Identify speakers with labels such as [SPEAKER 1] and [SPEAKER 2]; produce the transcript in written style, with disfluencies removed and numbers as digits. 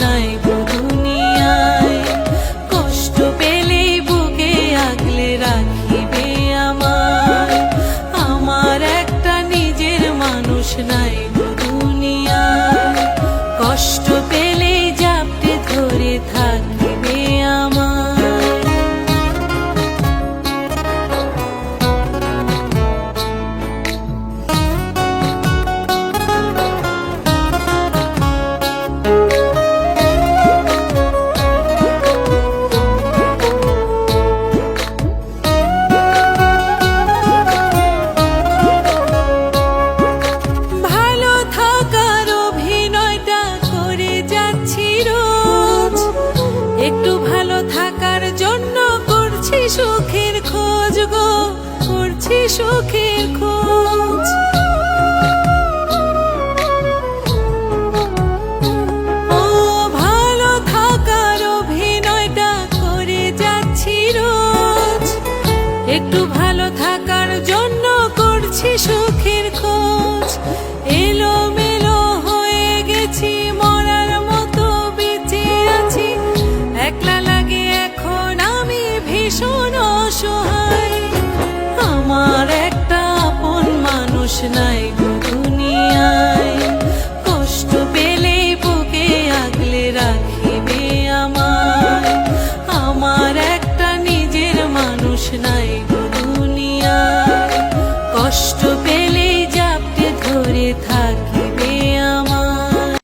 [SPEAKER 1] নাই গো দুনিয়ায়। কষ্ট পেলেই বুকে আগলে রাখিবে আমায়। আমার একটা নিজের মানুষ নাই গো দুনিয়ায়। কষ্ট পেলেই জাপটে ধরে থাকিবে আমায়। একটু ভালো থাকার জন্য করছি সুখের খোঁজ গো, করছি সুখের খোঁজ। ও ভালো থাকার অভিনয়টা করে যাচ্ছি রোজ। একটু ভালো থাক